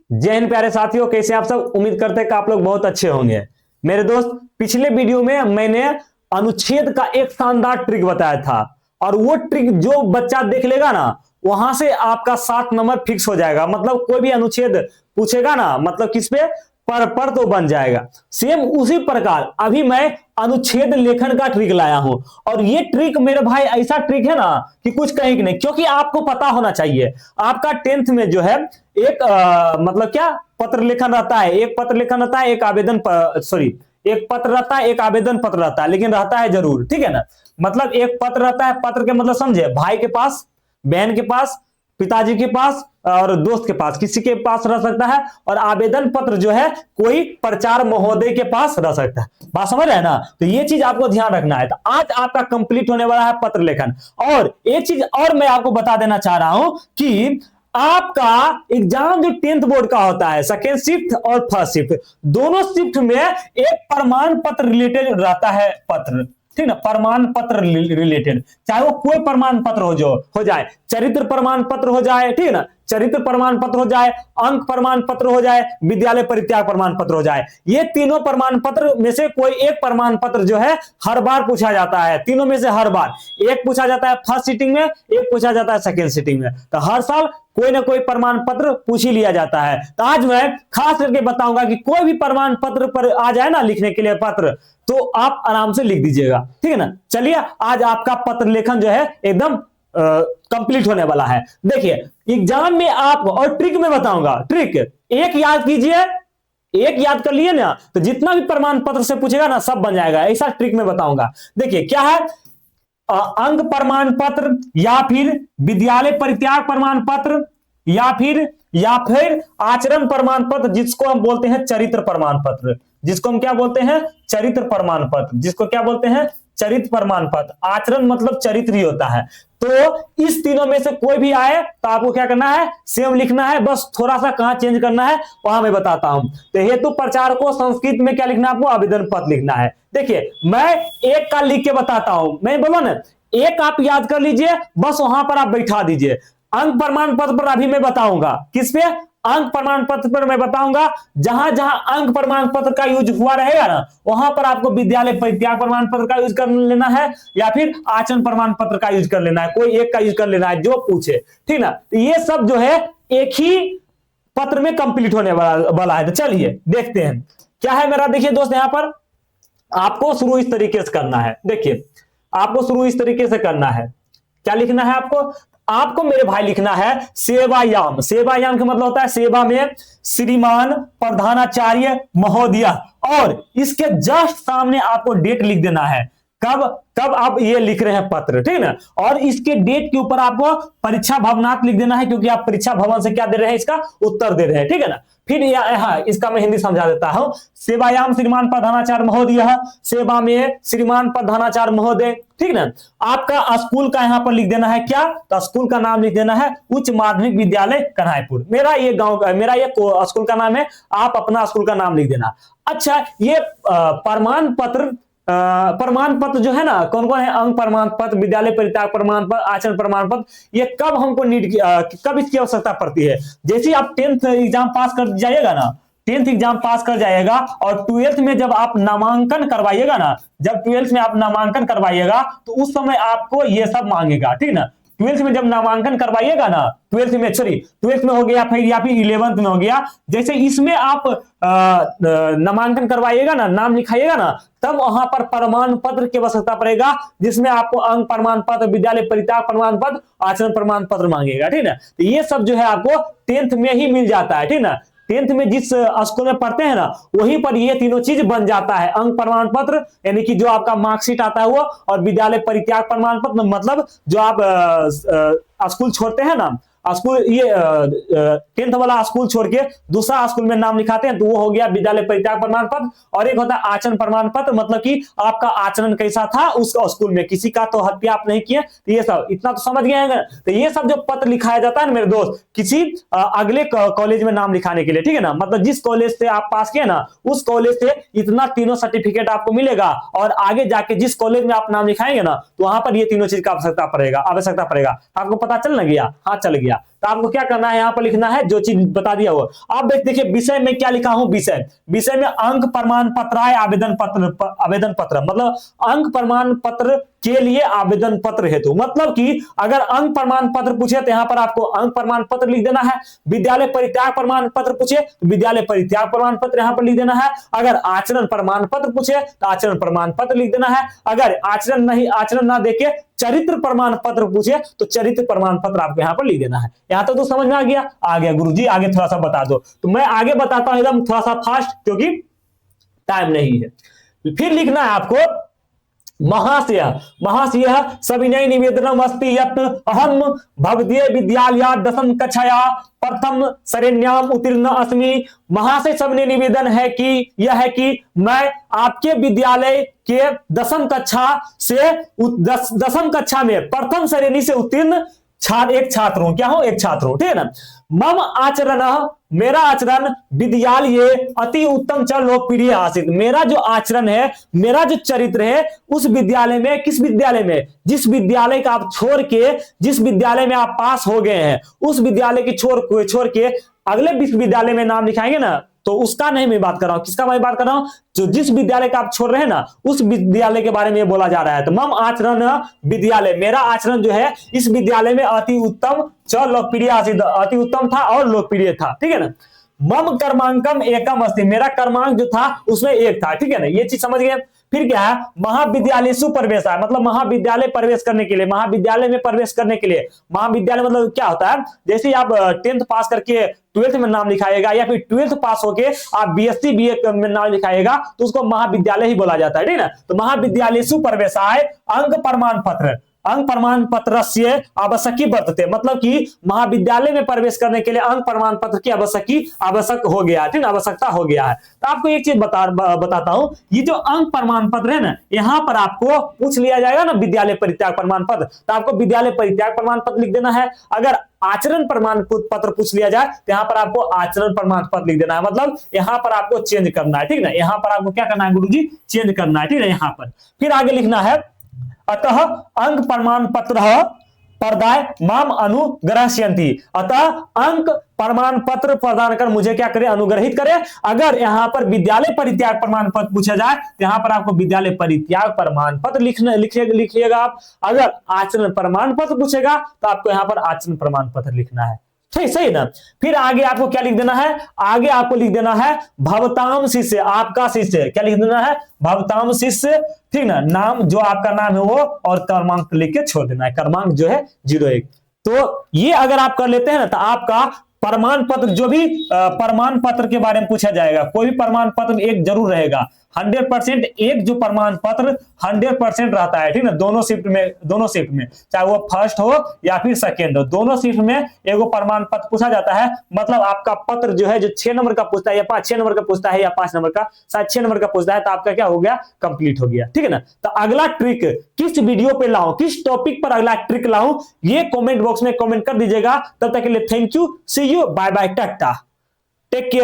जय हिंद प्यारे साथियों, कैसे आप सब। उम्मीद करते हैं कि आप लोग बहुत अच्छे होंगे। मेरे दोस्त, पिछले वीडियो में मैंने अनुच्छेद का एक शानदार ट्रिक बताया था और वो ट्रिक जो बच्चा देख लेगा ना, वहां से आपका 7 नंबर फिक्स हो जाएगा। मतलब कोई भी अनुच्छेद पूछेगा ना, मतलब किस पे, पर तो बन जाएगा। सेम उसी प्रकार अभी मैं अनुच्छेद लेखन का ट्रिक लाया हूं और ये ट्रिक मेरे भाई ऐसा ट्रिक है ना कि कुछ कहीं नहीं, क्योंकि आपको पता होना चाहिए आपका 10th में जो है एक मतलब क्या पत्र लेखन रहता है, एक पत्र लेखन रहता है, एक आवेदन सॉरी एक पत्र रहता है, एक आवेदन पत्र रहता है, लेकिन रहता है जरूर, ठीक है ना। मतलब एक पत्र रहता है, पत्र के मतलब समझे, भाई के पास, बहन के पास, पिताजी के पास और दोस्त के पास, किसी के पास रह सकता है। और आवेदन पत्र जो है कोई प्रचार महोदय के पास रह सकता है। बात समझ रहे हैं ना। तो ये चीज आपको ध्यान रखना है। तो आज आपका कंप्लीट होने वाला है पत्र लेखन। और एक चीज और मैं आपको बता देना चाह रहा हूं कि आपका एग्जाम जो 10th बोर्ड का होता है, सेकेंड शिफ्ट और फर्स्ट शिफ्ट, दोनों शिफ्ट में एक प्रमाण पत्र रिलेटेड रहता है पत्र, ठीक ना। प्रमाण पत्र रिलेटेड, चाहे वो कोई प्रमाण पत्र हो जाए, चरित्र प्रमाण पत्र हो जाए, ठीक है ना, चरित्र प्रमाण पत्र हो जाए, अंक प्रमाण पत्र हो जाए, विद्यालय परित्याग प्रमाण पत्र हो जाए। ये तीनों प्रमाण पत्र में से कोई एक प्रमाण पत्र जो है हर बार पूछा जाता है। तीनों में से हर बार एक पूछा जाता है फर्स्ट सीटिंग में, एक पूछा जाता है सेकेंड सीटिंग में। तो हर साल कोई ना कोई प्रमाण पत्र पूछ ही लिया जाता है। तो आज मैं खास करके बताऊंगा कि कोई भी प्रमाण पत्र पर आ जाए ना लिखने के लिए पत्र, तो आप आराम से लिख दीजिएगा, ठीक है ना। चलिए, आज आपका पत्र लेखन जो है एकदम कंप्लीट होने वाला है। देखिए, एग्जाम में आप, और ट्रिक में बताऊंगा, ट्रिक एक याद कीजिए, एक याद कर लिए ना, तो जितना भी प्रमाण पत्र से पूछेगा ना सब बन जाएगा। ऐसा ट्रिक में बताऊंगा। देखिए क्या है, अंक प्रमाण पत्र या फिर विद्यालय परित्याग प्रमाण पत्र या फिर आचरण प्रमाण पत्र, जिसको हम बोलते हैं चरित्र प्रमाण पत्र, जिसको हम क्या बोलते हैं, चरित्र प्रमाण पत्र, जिसको क्या बोलते हैं, चरित्र प्रमाण पत्र। आचरण मतलब चरित्र ही होता है। तो इस तीनों में से कोई भी आए तो आपको क्या करना है, सेम लिखना है, बस थोड़ा सा कहां चेंज करना है वहां मैं बताता हूं। तो हेतु प्रचार को संस्कृत में क्या लिखना है आपको, आवेदन पत्र लिखना है। देखिए मैं एक का लिख के बताता हूं, मैं बोला ना, एक आप याद कर लीजिए, बस वहां पर आप बैठा दीजिए। अंक प्रमाण पत्र पर अभी मैं बताऊंगा, किस पे, अंक प्रमाण पत्र पर मैं बताऊंगा। जहां जहां अंक प्रमाण पत्र का यूज हुआ रहेगा ना, वहां पर आपको विद्यालय परित्याग प्रमाण पत्र का यूज कर लेना है या फिर आचरण प्रमाण पत्र का यूज कर लेना है। कोई एक का यूज कर लेना है जो पूछे, ठीक ना। तो ये सब जो है एक ही पत्र में कंप्लीट होने वाला है। तो चलिए देखते हैं क्या है मेरा। देखिए दोस्त, यहां पर आपको शुरू इस तरीके से करना है। देखिए आपको शुरू इस तरीके से करना है। क्या लिखना है आपको मेरे भाई लिखना है सेवायाम। सेवायाम का मतलब होता है सेवा में श्रीमान प्रधानाचार्य महोदय, और इसके जस्ट सामने आपको डेट लिख देना है। कब आप ये लिख रहे हैं पत्र, ठीक है ना। और इसके डेट के ऊपर आपको परीक्षा भवनाथ लिख देना है, क्योंकि आप परीक्षा भवन से क्या दे रहे हैं, इसका उत्तर दे रहे हैं, ठीक है ना। फिर यहाँ इसका मैं हिंदी समझा देता हूं। सेवायाम श्रीमान प्रधानाचार्य महोदय, सेवा में श्रीमान प्रधानाचार्य महोदय, ठीक ना। आपका स्कूल का यहाँ पर लिख देना है क्या, तो स्कूल का नाम लिख देना है उच्च माध्यमिक विद्यालय कन्हाईपुर। मेरा ये गांव का, मेरा ये स्कूल का नाम है, आप अपना स्कूल का नाम लिख देना। अच्छा, ये प्रमाण पत्र जो है ना, कौन कौन है, अंक प्रमाण पत्र, विद्यालय परित्याग प्रमाण पत्र, आचरण प्रमाण पत्र, ये कब हमको कब इसकी आवश्यकता पड़ती है। जैसे आप 10th एग्जाम पास कर जाइएगा ना, 10th एग्जाम पास कर जाइएगा और 12th में जब आप नामांकन करवाइएगा ना, जब 12th में आप नामांकन करवाइएगा तो उस समय आपको ये सब मांगेगा, ठीक ना। 12th में जब नामांकन करवाइएगा ना, 12th में हो गया, फिर या फिर 11th में हो गया, जैसे इसमें आप नामांकन करवाइएगा ना, नाम लिखाइएगा ना, तब वहां पर प्रमाण पत्र की आवश्यकता पड़ेगा, जिसमें आपको अंक प्रमाण पत्र, विद्यालय परित्याग प्रमाण पत्र, आचरण प्रमाण पत्र मांगेगा, ठीक ना। तो ये सब जो है आपको 10th में ही मिल जाता है, ठीक ना। 10th में जिस स्कूल में पढ़ते हैं ना, वहीं पर ये तीनों चीज बन जाता है। अंक प्रमाण पत्र यानी कि जो आपका मार्कशीट आता है वो, और विद्यालय परित्याग प्रमाण पत्र मतलब जो आप स्कूल छोड़ते हैं ना, स्कूल ये 10th वाला स्कूल छोड़ के दूसरा स्कूल में नाम लिखाते हैं, तो वो हो गया विद्यालय परित्याग प्रमाण पत्र। और एक होता है आचरण प्रमाण पत्र, मतलब कि आपका आचरण कैसा था उस स्कूल में, किसी का तो हत्या आप नहीं किए। तो ये सब इतना तो समझ गए हैं। तो ये सब जो पत्र लिखाया जाता है ना मेरे दोस्त, किसी अगले कॉलेज में नाम लिखाने के लिए, ठीक है ना। मतलब जिस कॉलेज से आप पास किए ना, उस कॉलेज से इतना तीनों सर्टिफिकेट आपको मिलेगा, और आगे जाके जिस कॉलेज में आप नाम लिखाएंगे ना, तो वहां पर ये तीनों चीज का आवश्यकता पड़ेगा। आपको पता चल ना गया, हाँ चल गया। तो आपको क्या करना है, यहाँ पर लिखना है जो चीज बता दिया वो। आप देखिए विषय में क्या लिखा हूं, विषय में अंक प्रमाण पत्र है, आवेदन पत्र मतलब अंक प्रमाण पत्र के लिए आवेदन पत्र हेतु, मतलब कि अगर अंक प्रमाण पत्र पूछे तो यहां पर आपको अंक प्रमाण पत्र लिख देना है। विद्यालय परित्याग प्रमाण पत्र पूछे तो विद्यालय परित्याग प्रमाण पत्र यहां पर लिख देना है। अगर आचरण प्रमाण पत्र पूछे तो आचरण प्रमाण पत्र लिख देना है। अगर आचरण ना देके चरित्र प्रमाण पत्र पूछे तो चरित्र प्रमाण पत्र आपको यहां पर लिख देना है। यहां तक तो समझ में आ गया गुरुजी आगे थोड़ा सा बता दो। तो मैं आगे बताता हूं एकदम थोड़ा सा फास्ट, क्योंकि टाइम नहीं है। फिर लिखना है आपको महाशय सविनय निवेदनम अस्ति यत् अहम भवदीय विद्यालय दशम कक्षाया प्रथम श्रेण्याम उत्तीर्ण अस्मि। महाशय सविनय निवेदन है कि यह है कि मैं आपके विद्यालय के दसम कक्षा में प्रथम श्रेणी से उत्तीर्ण एक छात्र हूं। क्या हूं? एक छात्र हूं, ठीक है ना। मम आचरण, मेरा आचरण विद्यालय अति उत्तम च लोकप्रिय आसित। मेरा जो आचरण है, मेरा जो चरित्र है उस विद्यालय में, किस विद्यालय में, जिस विद्यालय का आप छोड़ के, जिस विद्यालय में आप पास हो गए हैं उस विद्यालय की छोड़ के अगले विश्वविद्यालय में नाम लिखाएंगे ना, तो उसका नहीं मैं बात कर रहा हूं। किसका मैं बात कर रहा हूं? जो जिस विद्यालय का आप छोड़ रहे हैं ना उस विद्यालय के बारे में बोला जा रहा है। तो मम आचरण विद्यालय, मेरा आचरण जो है इस विद्यालय में अति उत्तम च लोकप्रिय, अति उत्तम था और लोकप्रिय था, ठीक है ना। मम कर्मांकम एकम अस्ति, मेरा कर्मांक जो था उसमें एक था, ठीक है ना। ये चीज समझ गए। फिर क्या है? महाविद्यालय सुप्रवेश है, मतलब महाविद्यालय प्रवेश करने के लिए, महाविद्यालय में प्रवेश करने के लिए। महाविद्यालय मतलब क्या होता है? जैसे आप 10th पास करके 12th में नाम लिखाएगा या फिर 12th पास होके आप बीएससी बीए में नाम लिखाएगा तो उसको महाविद्यालय ही बोला जाता है, ठीक है ना। तो महाविद्यालय सुप्रवेशाय अंक प्रमाण पत्र, अंक प्रमाण पत्र से आवश्यकी वर्तते, मतलब कि महाविद्यालय में प्रवेश करने के लिए अंक प्रमाण पत्र की आवश्यक हो गया, ठीक है, आवश्यकता हो गया है। तो आपको एक चीज बताता हूं, ये जो अंक प्रमाण पत्र है ना, यहां पर आपको पूछ लिया जाएगा ना विद्यालय परित्याग प्रमाण पत्र, तो आपको विद्यालय परित्याग प्रमाण पत्र लिख देना है। अगर आचरण प्रमाण पत्र पूछ लिया जाए तो यहां पर आपको आचरण प्रमाण पत्र लिख देना है, मतलब यहां पर आपको चेंज करना है, ठीक है ना। यहां पर आपको क्या करना है गुरुजी? चेंज करना है, ठीक है। यहां पर फिर आगे लिखना है अतः अंक प्रमाण पत्र प्रदाय माम अनुग्रहस्यन्ति, अतः अंक प्रमाण पत्र प्रदान कर मुझे क्या करे? अनुग्रहित करे। अगर यहां पर विद्यालय परित्याग प्रमाण पत्र पूछा जाए तो यहां पर आपको विद्यालय परित्याग प्रमाण पत्र लिखिएगा आप। अगर आचरण प्रमाण पत्र पूछेगा तो आपको यहां पर आचरण प्रमाण पत्र लिखना है, सही ना। फिर आगे आपको क्या लिख देना है? आगे आपको लिख देना है भवताम शिष्य, आपका शिष्य। क्या लिख देना है? भवताम शिष्य, ठीक ना। नाम जो आपका नाम है वो और क्रमांक लिख के छोड़ देना है, क्रमांक जो है 01। तो ये अगर आप कर लेते हैं ना तो आपका प्रमाण पत्र, जो भी प्रमाण पत्र के बारे में पूछा जाएगा, कोई भी प्रमाण पत्र एक जरूर रहेगा। 100% एक जो प्रमाण पत्र 100% रहता है, ठीक ना। दोनों शिफ्ट में चाहे वो फर्स्ट हो या फिर सेकेंड हो, दोनों शिफ्ट में एगो प्रमाण पत्र पूछा जाता है। मतलब आपका पत्र जो है जो 6 नंबर का पूछता है या 6 नंबर का पूछता है या 5 नंबर का, शायद 6 नंबर का पूछता है, तो आपका क्या हो गया? कंप्लीट हो गया, ठीक है ना। तो अगला ट्रिक किस वीडियो पे लाऊं, किस टॉपिक पर अगला ट्रिक लाऊं, ये कमेंट बॉक्स में कमेंट कर दीजिएगा। तब तक के लिए thank you, see you, bye bye, tata, take care.